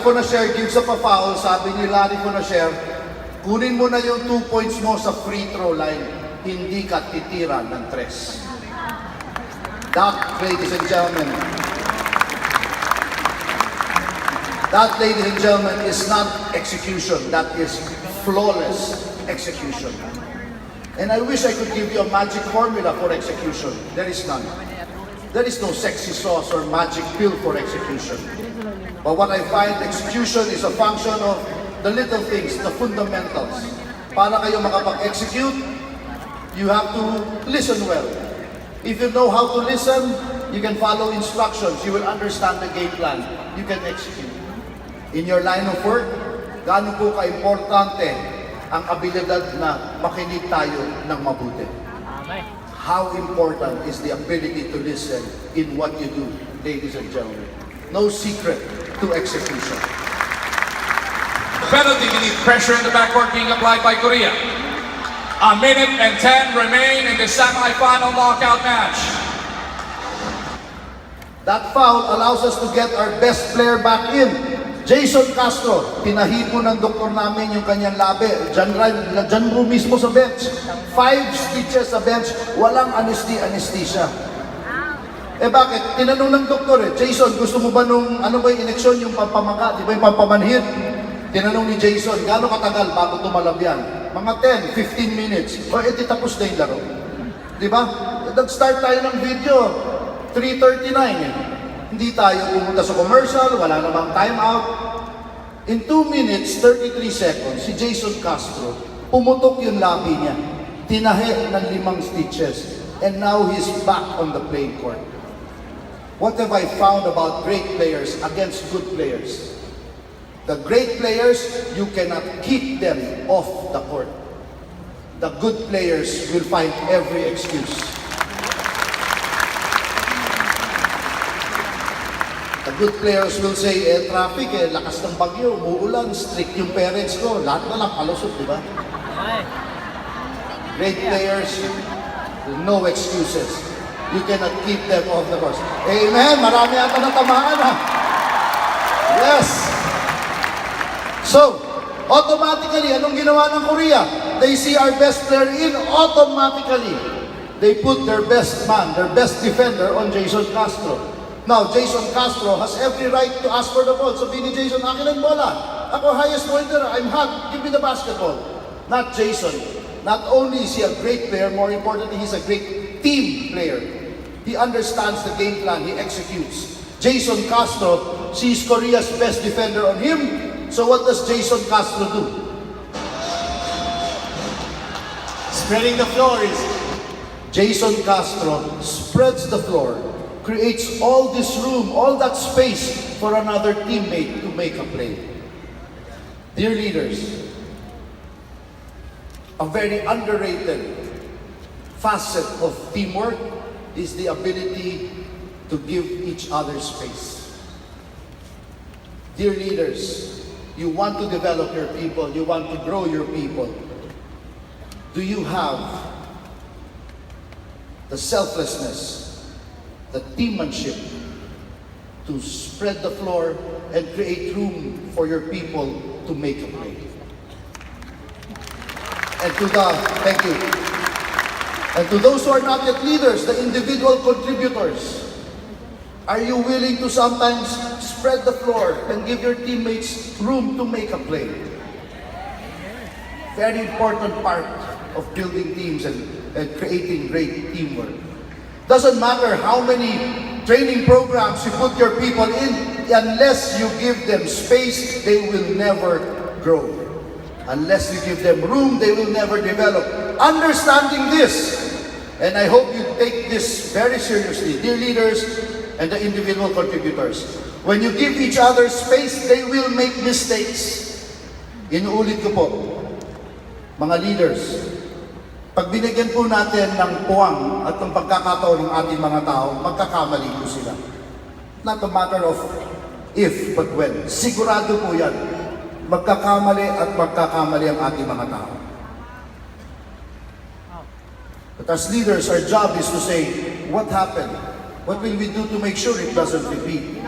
Fonacer gives up a foul. Sabi ni Larry Fonacer, kunin mo na yung 2 points mo sa free throw line. Hindi ka titira ng 3. That, ladies and gentlemen, is not execution. That is flawless execution. And I wish I could give you a magic formula for execution. There is none. There is no sexy sauce or magic pill for execution. But what I find, execution is a function of the little things, the fundamentals. Para kayo makapag-execute, you have to listen well. If you know how to listen, you can follow instructions. You will understand the game plan. You can execute. In your line of work, gaano po ka-importante ang abilidad na makinig tayo ng mabuti. How important is the ability to listen in what you do, ladies and gentlemen. No secret to execution. Penalty beneath pressure in the backcourt being applied by Korea. 1 minute and 10 remain in the semi-final knockout match. That foul allows us to get our best player back in. Jason Castro, tinahipo ng doktor namin yung kanyang labi. Diyan mo mismo sa bench. 5 stitches sa bench, walang anesthesia. Eh bakit? Tinanong ng doktor Jason, gusto mo ba nung, ano ba yung ineksyon, yung pampamangka, di ba yung pampamanhid? Tinanong ni Jason, gaano katagal bago tumalab yan? Mga 10, 15 minutes. O edi tapos na yung laro. Di ba? Nag-start tayo ng video, 3:39 Hindi tayo pumunta sa commercial, wala namang time out. In 2 minutes, 33 seconds, si Jason Castro, pumutok yung labi niya. Tinahi ng 5 stitches. And now he's back on the playing court. What have I found about great players against good players? The great players, you cannot keep them off the court. The good players will find every excuse. The good players will say, traffic, lakas ng bagyo, umuulan, strict yung parents ko, lahat na lang palusot, di ba? Great players, no excuses. You cannot keep them off the course. Amen! Marami ata natamaan ha. Yes! So, automatically, anong ginawa ng Korea? They see our best player in, automatically, they put their best man, their best defender on Jason Castro. Now, Jason Castro has every right to ask for the ball. Sabihin ni Jason, akin ang bola. Ako highest pointer, I'm hot, give me the basketball. Not Jason. Not only is he a great player, more importantly, he's a great team player. He understands the game plan, he executes. Jason Castro sees Korea's best defender on him. So what does Jason Castro do? Spreading the floor is Jason Castro spreads the floor, creates all this room, all that space for another teammate to make a play. Dear leaders, a very underrated facet of teamwork is the ability to give each other space. Dear leaders, you want to develop your people, you want to grow your people. Do you have the selflessness, the teammanship to spread the floor and create room for your people to make a play? And thank you. And to those who are not yet leaders, the individual contributors, are you willing to sometimes spread the floor and give your teammates room to make a play? Very important part of building teams and creating great teamwork. Doesn't matter how many training programs you put your people in, unless you give them space, they will never grow. Unless you give them room, they will never develop. Understanding this, and I hope you take this very seriously, dear leaders and the individual contributors. When you give each other space, they will make mistakes. Inuulit ko po, mga leaders, pag binigyan po natin ng puwang at ng pagkakataon ng ating mga tao, magkakamali po sila. Not a matter of if, but when. Sigurado po yan. Magkakamali at magkakamali ang ating mga tao. But as leaders, our job is to say, what happened? What will we do to make sure it doesn't repeat?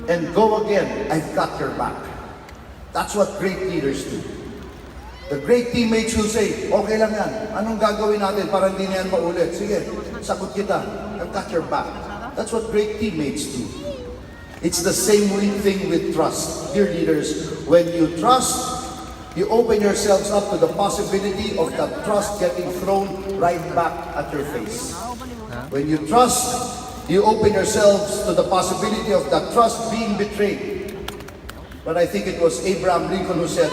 And go again, I've got your back. That's what great leaders do. The great teammates will say, okay lang yan. Anong gagawin natin para hindi na yan maulit? Sige, sagot kita. I've got your back. That's what great teammates do. It's the same thing with trust. Dear leaders, when you trust, you open yourselves up to the possibility of that trust getting thrown right back at your face. When you trust, you open yourselves to the possibility of that trust being betrayed. But I think it was Abraham Lincoln who said,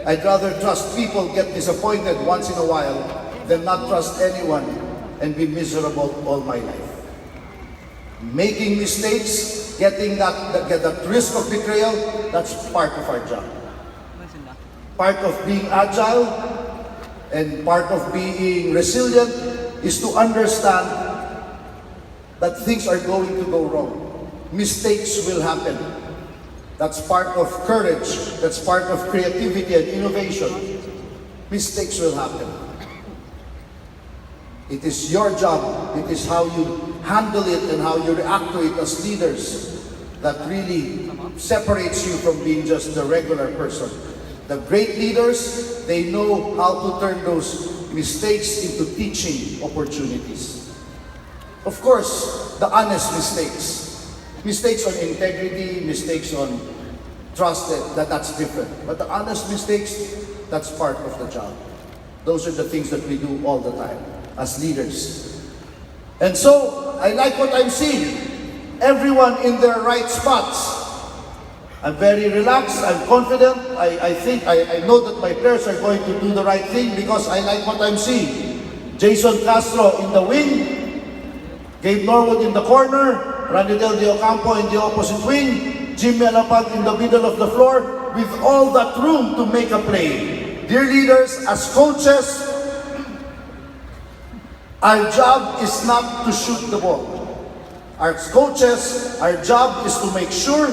I'd rather trust people get disappointed once in a while than not trust anyone and be miserable all my life. Making mistakes, getting that risk of betrayal, that's part of our job. Part of being agile and part of being resilient is to understand that things are going to go wrong. Mistakes will happen. That's part of courage. That's part of creativity and innovation. Mistakes will happen. It is your job. It is how you handle it and how you react to it as leaders that really separates you from being just the regular person. The great leaders, they know how to turn those mistakes into teaching opportunities. Of course, the honest mistakes. Mistakes on integrity, mistakes on trust, that's different. But the honest mistakes, that's part of the job. Those are the things that we do all the time as leaders. And so, I like what I'm seeing. Everyone in their right spots. I'm very relaxed, I'm confident, I know that my players are going to do the right thing because I like what I'm seeing. Jason Castro in the wing, Gabe Norwood in the corner, Ranidel De Ocampo in the opposite wing, Jimmy Alapag in the middle of the floor with all that room to make a play. Dear leaders, as coaches, our job is not to shoot the ball. As coaches, our job is to make sure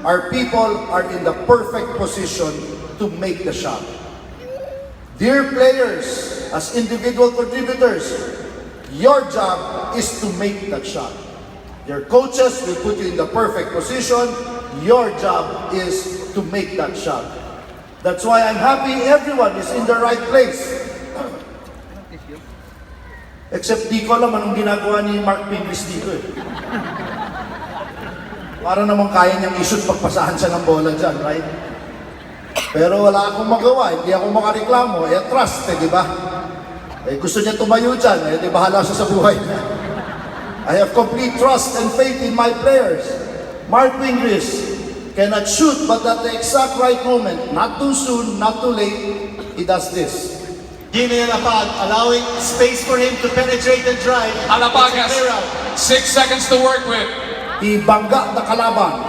our people are in the perfect position to make the shot. Dear players, as individual contributors, your job is to make that shot. Your coaches will put you in the perfect position. Your job is to make that shot. That's why I'm happy everyone is in the right place. Except di ko alam anong ginagawa ni Mark Pinglis dito eh. Para naman kaya niyang ishoot pagpasahan siya ng bola dyan, right? Pero wala akong magawa, hindi ako makareklamo. Trust, di ba? Gusto niya tumayo dyan, di bahala siya sa buhay niya. I have complete trust and faith in my players. Mark Pinglis cannot shoot, but at the exact right moment, not too soon, not too late, he does this. Jimmy Alapag allowing space for him to penetrate and drive. Alapag has 6 seconds to work with. Ibangga na kalaban.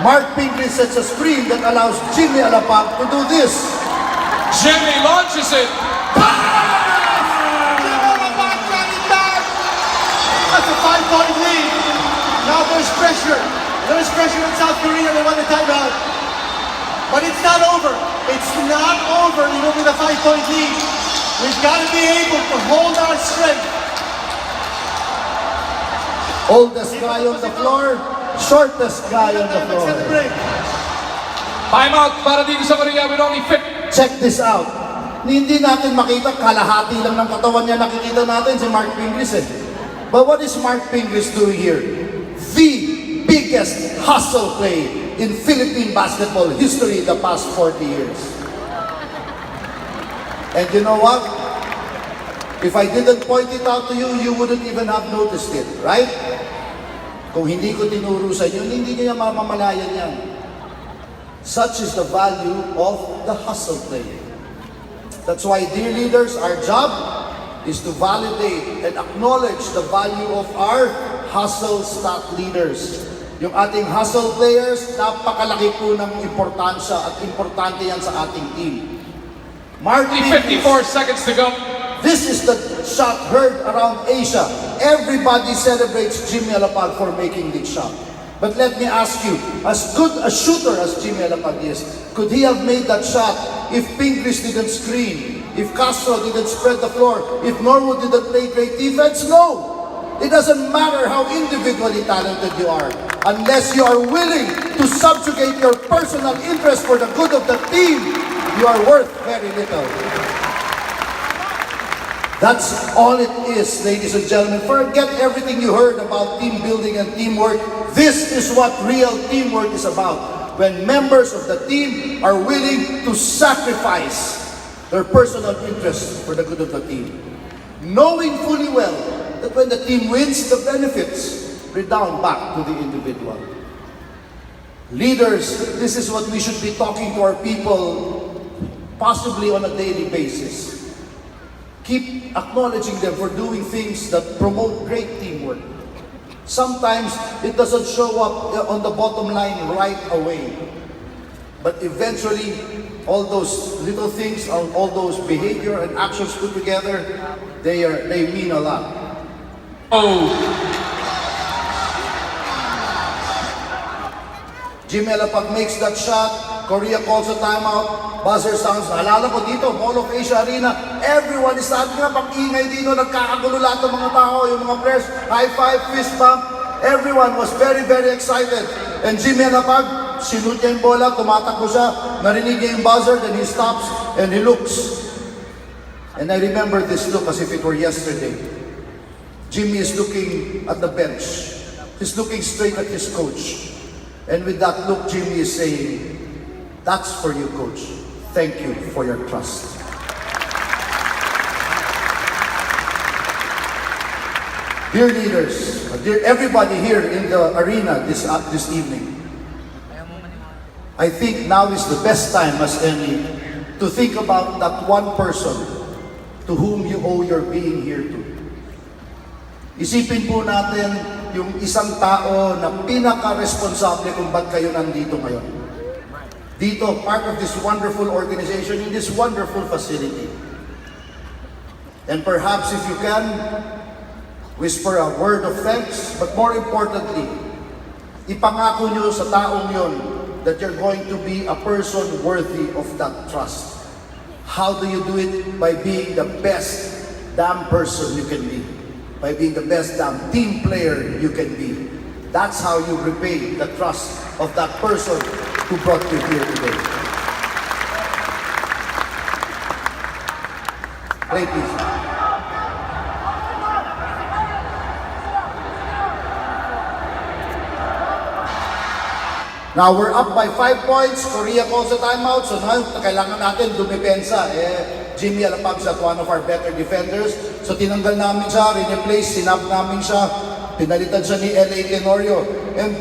Mark Pinglis sets a screen that allows Jimmy Alapag to do this. Jimmy launches it. Jimmy Alapag got it back. That's a 5-point lead. Now there's pressure. There's pressure in South Korea. They want the timeout. But it's not over. It's not over even with a 5-point lead. We've got to be able to hold our strength. Oldest guy on the floor, shortest guy on the floor. Timeout para dito sa Korea with only 50. Check this out. Hindi natin makita, kalahati lang ng katawan niya nakikita natin si Mark Pinglis eh. But what is Mark Pinglis doing here? The biggest hustle play in Philippine basketball history the past 40 years. And you know what? If I didn't point it out to you, you wouldn't even have noticed it, right? Kung hindi ko tinuro sa inyo, hindi niyo mamamalayan yan. Such is the value of the hustle play. That's why, dear leaders, our job is to validate and acknowledge the value of our hustle stat leaders. Yung ating hustle players, napakalaki po ng importansya at importante yan sa ating team. Only 54 seconds to go. This is the shot heard around Asia. Everybody celebrates Jimmy Alapag for making this shot. But let me ask you, as good a shooter as Jimmy Alapag is, could he have made that shot if Pinglis didn't screen, if Castro didn't spread the floor, if Norwood didn't play great defense? No! It doesn't matter how individually talented you are. Unless you are willing to subjugate your personal interest for the good of the team, you are worth very little. That's all it is, ladies and gentlemen. Forget everything you heard about team building and teamwork. This is what real teamwork is about. When members of the team are willing to sacrifice their personal interests for the good of the team. Knowing fully well that when the team wins, the benefits redound back to the individual. Leaders, this is what we should be talking to our people possibly on a daily basis. Keep acknowledging them for doing things that promote great teamwork. Sometimes it doesn't show up on the bottom line right away. But eventually, all those little things, all those behavior and actions put together, they mean a lot. Oh. Jimmy Alapag makes that shot. Korea calls a timeout. Buzzer sounds. Naalala ko dito, Mall of Asia Arena. Everyone is sabi nga, pag-ingay dito, nagkakagulo lahat ng mga tao, yung mga players, high five, fist bump. Everyone was very, very excited. And Jimmy Alapag, sinut niya yung bola, tumatakbo siya, narinig niya yung buzzer, then he stops and he looks. And I remember this look as if it were yesterday. Jimmy is looking at the bench. He's looking straight at his coach. And with that look, Jimmy is saying, "That's for you, coach. Thank you for your trust." Dear leaders, dear everybody here in the arena this evening, I think now is the best time as any to think about that one person to whom you owe your being here to. Isipin po natin yung isang tao na pinaka-responsable kung ba't kayo nandito ngayon. Dito, part of this wonderful organization, in this wonderful facility. And perhaps if you can, whisper a word of thanks, but more importantly, ipangako nyo sa taong yon that you're going to be a person worthy of that trust. How do you do it? By being the best damn person you can be. By being the best damn team player you can be. That's how you repay the trust of that person who brought you here today. Play, please. Now, we're up by 5 points. Korea calls a timeout. So now, kailangan natin dumipensa. Jimmy Alapag is one of our better defenders. So tinanggal namin siya, replace, sinab namin siya. Pinalitan siya ni LA Tenorio. And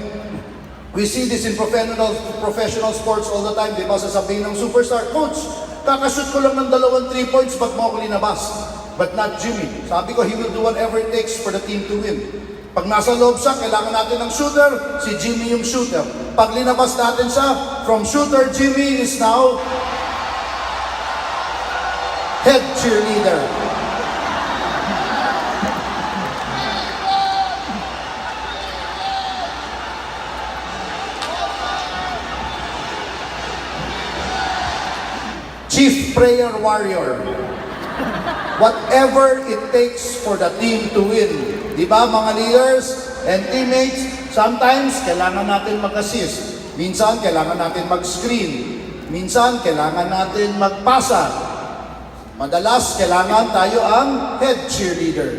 we see this in professional sports all the time. Di ba sasabihin ng superstar, "Coach, kakashoot ko lang ng 3 points, ba't mo ako linabas?" But not Jimmy. Sabi ko, he will do whatever it takes for the team to win. Pag nasa loob siya, kailangan natin ng shooter, si Jimmy yung shooter. Pag linabas natin siya, from shooter, Jimmy is now head cheerleader. Chief prayer warrior. Whatever it takes for the team to win. Di ba mga leaders and teammates, sometimes kailangan natin mag-assist. Minsan kailangan natin mag-screen. Minsan kailangan natin magpasa. Madalas kailangan tayo ang head cheerleader.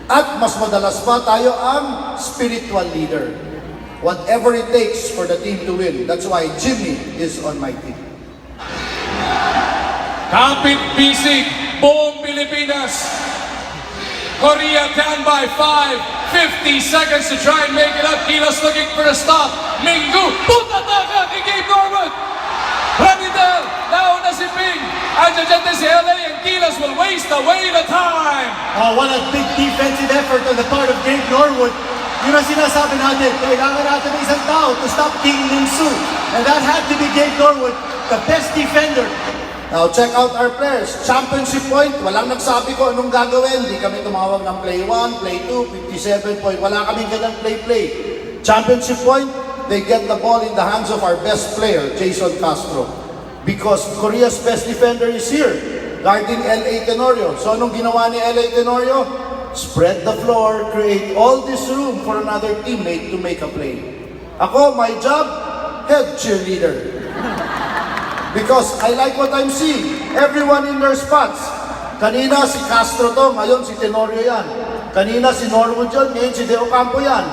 At mas madalas pa tayo ang spiritual leader. Whatever it takes for the team to win. That's why Jimmy is on my team. Kapit bisig, buong Pilipinas. Korea down by 5. 50 seconds to try and make it up. Gilas looking for a stop. Minggu, putataka ni Gabe Norwood. Ranidel, nauna si Ping. Andiyan din si LA and Gilas will waste away the time. Oh, what a big defensive effort on the part of Gabe Norwood. Yun ang sinasabi natin, kailangan natin ng isang tao to stop King Min-soo. And that had to be Gabe Norwood, the best defender. Now, check out our players. Championship point, walang nagsabi ko anong gagawin. Hindi kami tumawag ng play 1, play 2, 57 point. Wala kaming ganang play. Championship point, they get the ball in the hands of our best player, Jason Castro. Because Korea's best defender is here, guarding LA Tenorio. So anong ginawa ni LA Tenorio? Spread the floor, create all this room for another teammate to make a play. Ako, my job, head cheerleader. Because I like what I'm seeing. Everyone in their spots. Kanina si Castro to, ngayon si Tenorio yan. Kanina si Norwood yan, ngayon si De Ocampo yan.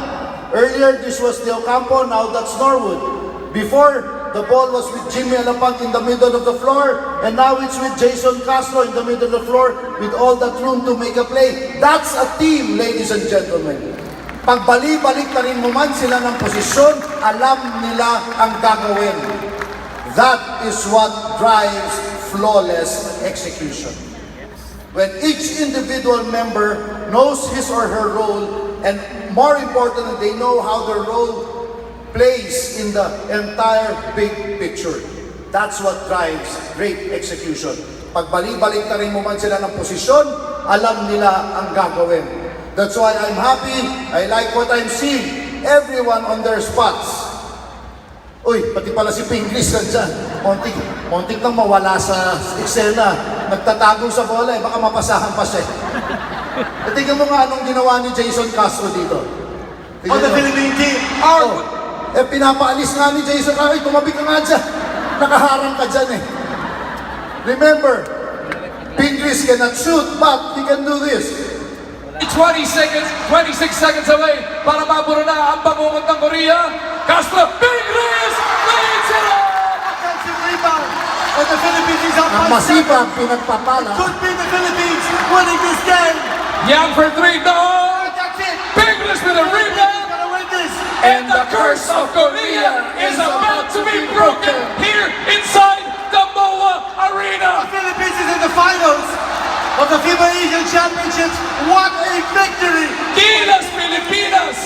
Earlier this was De Ocampo, now that's Norwood. Before, the ball was with Jimmy Alapag in the middle of the floor, and now it's with Jason Castro in the middle of the floor with all that room to make a play. That's a team, ladies and gentlemen. Pagbali-balik na rin mo man sila ng posisyon, alam nila ang gagawin. That is what drives flawless execution. When each individual member knows his or her role, and more important, they know how their role plays in the entire big picture. That's what drives great execution. Pagbalik-balik na rin mo man sila ng posisyon, alam nila ang gagawin. That's why I'm happy, I like what I'm seeing. Everyone on their spots. Uy, pati pala si Pinglis nandyan. Montik lang mawala sa eksena. Nagtatago sa bola baka mapasahan pa siya. Tingnan mo nga anong ginawa ni Jason Castro dito. On the Philippine team, Eh, pinapaalis nga ni Jason, ay, tumabi ka nga dyan. Nakaharang ka dyan eh. Remember, Pingris cannot shoot, but he can do this. 26 seconds away para maburo na ang bangungot ng Korea. Castro, Pingris leads it up! Offensive rebound. And the Philippines is up Ang by 7. masipag, pinagpapala. Could be the Philippines winning this game. Yang for three, no! That's it. Pingris with a rebound! Gonna win this. And the curse of Korea is about to be broken here inside the MOA Arena. The Philippines is in the finals of the FIBA Asian Championships. What a victory! Gilas, Pilipinas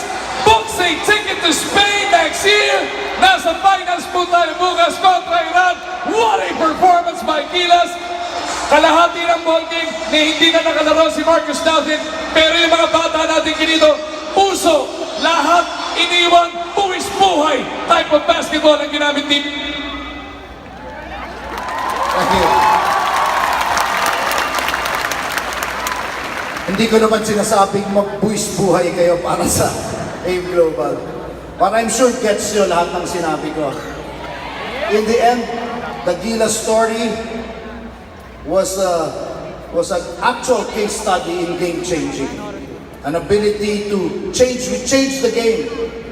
books a ticket to Spain next year. Nasa finals po tayo bukas kontra Iran. What a performance by Gilas. Kalahati ng ball game ni hindi na nakalaro si Marcus Dalton. Pero yung mga bata natin kinito, puso, lahat iniwan, buwis buhay type of basketball ang ginamit team. Thank you. Hindi ko naman sinasabing magbuwis buhay kayo para sa AIM Global. But I'm sure gets nyo lahat ng sinabi ko. In the end, the Gilas story was an actual case study in game changing. An ability to change, we changed the game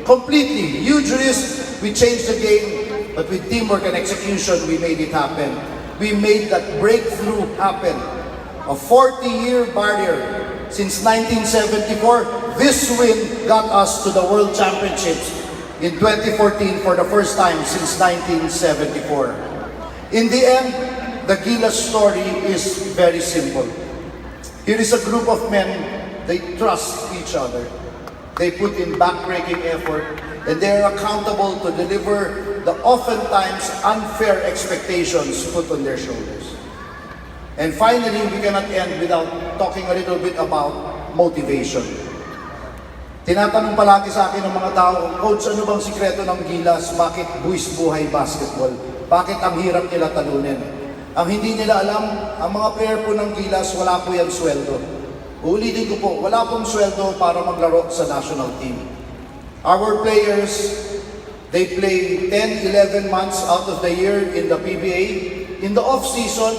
completely. Huge risk, we changed the game, but with teamwork and execution, we made it happen. We made that breakthrough happen. A 40-year barrier since 1974. This win got us to the World Championships in 2014 for the first time since 1974. In the end, the Gilas story is very simple. Here is a group of men, they trust each other. They put in backbreaking effort, and they are accountable to deliver the oftentimes unfair expectations put on their shoulders. And finally, we cannot end without talking a little bit about motivation. Tinatanong palagi sa akin ng mga tao, Coach, ano bang sikreto ng Gilas? Bakit buwis buhay basketball? Bakit ang hirap nila talunin? Ang hindi nila alam, ang mga player po ng Gilas, wala po yan sweldo. Uulitin ko po, wala pong sweldo para maglaro sa national team. Our players, they play 10, 11 months out of the year in the PBA. In the off-season,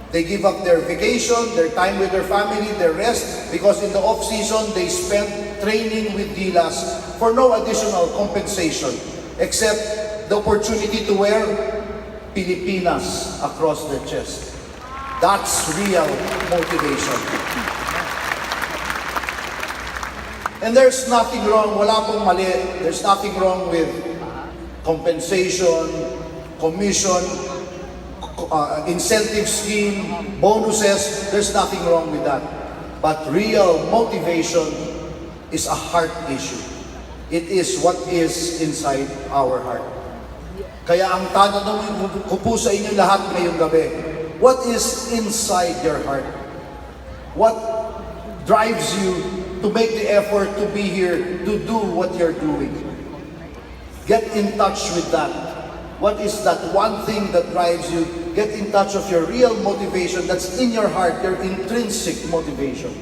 they give up their vacation, their time with their family, their rest, because in the off-season, they spend training with Gilas for no additional compensation, except the opportunity to wear Pilipinas across their chest. That's real motivation. And there's nothing wrong, wala pong mali, there's nothing wrong with compensation, commission, incentive scheme, bonuses, there's nothing wrong with that. But real motivation is a heart issue. It is what is inside our heart. Kaya ang tatanungin ko po sa inyo lahat ngayong gabi, what is inside your heart? What drives you to make the effort to be here, to do what you're doing? Get in touch with that. What is that one thing that drives you? Get in touch of your real motivation that's in your heart, your intrinsic motivation.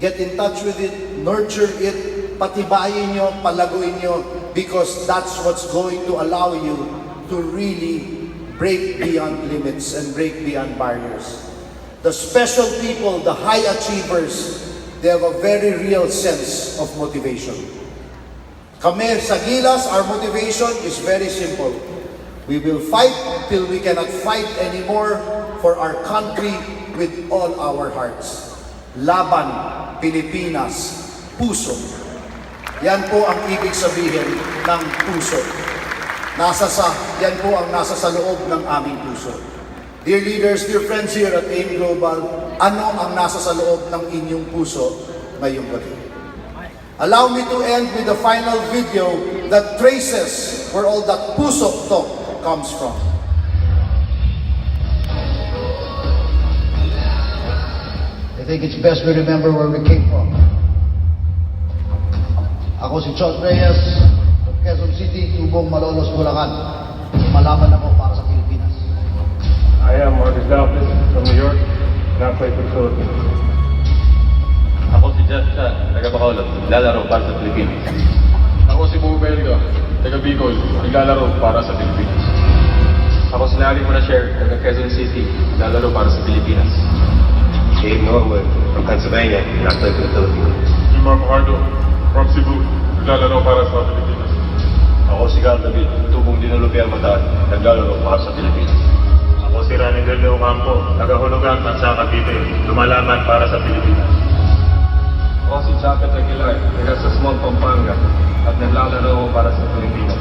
Get in touch with it, nurture it, patibayin nyo, palaguin nyo, because that's what's going to allow you to really break beyond limits and break beyond barriers. The special people, the high achievers, they have a very real sense of motivation. Kami sa Gilas, our motivation is very simple. We will fight till we cannot fight anymore for our country with all our hearts. Laban, Pilipinas, puso. Yan po ang ibig sabihin ng puso. Yan po ang nasa sa loob ng aming puso. Dear leaders, dear friends here at AIM Global, ano ang nasa sa loob ng inyong puso ngayong gabi? Allow me to end with the final video that traces where all that puso talk comes from. I think it's best we remember where we came from. Ako si CHOT REYES, from Quezon City, Tubong, Malolos, Bulacan. Malaban ako para sa Pilipinas. I am Marcus Dalton from New York, and I play for the Philippines. Ako si Jeff Chan, taga Bacolod, lalaro para sa Pilipinas. Ako si Bubelga, taga Bicol, naglalaro para sa Pilipinas. Ako si Larry Share, taga Quezon City, naglalaro para sa Pilipinas. Gabe Norwood from Pennsylvania, naglalaro for the Philippines. Jimar Fajardo, from Cebu, naglalaro para sa Pilipinas. Ako si Carl David, tubong dinulupian mata, naglalaro para sa Pilipinas. Ako si Rani Del Ocampo, taga-Hulugan at sa Cavite, lumalaban para sa Pilipinas. Ako si Jacket Aguilar, taga sa Small Pampanga, at naglalaro para sa Pilipinas.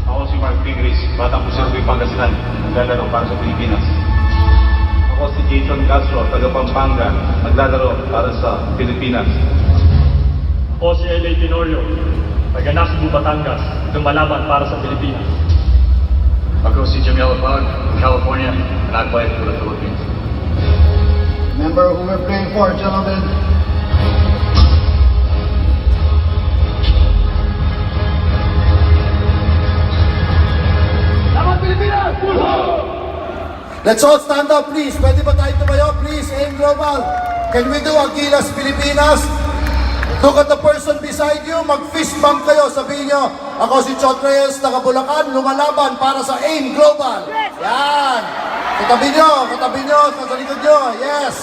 Ako si Mark Pingris, batang Puserboy Pangasinan, naglalaro para sa Pilipinas. Ako si Jason Castro, taga Pampanga, naglalaro para sa Pilipinas. Ako si L.A. Tenorio, taga Nasbu, Batangas, lumalaban para sa Pilipinas. Ako si Jamil Abag from California, and I play for the Philippines. Remember who we're playing for, gentlemen. Let's all stand up, please. Pwede ba tayo tumayo? Please, aim global. Can we do a Gilas Pilipinas? Look at the person beside you. Mag-fist bump kayo. Sabihin nyo, ako si CHOT REYES, taga Bulacan, lumalaban para sa aim global. Yan. Katabi nyo, sa likod nyo. Yes.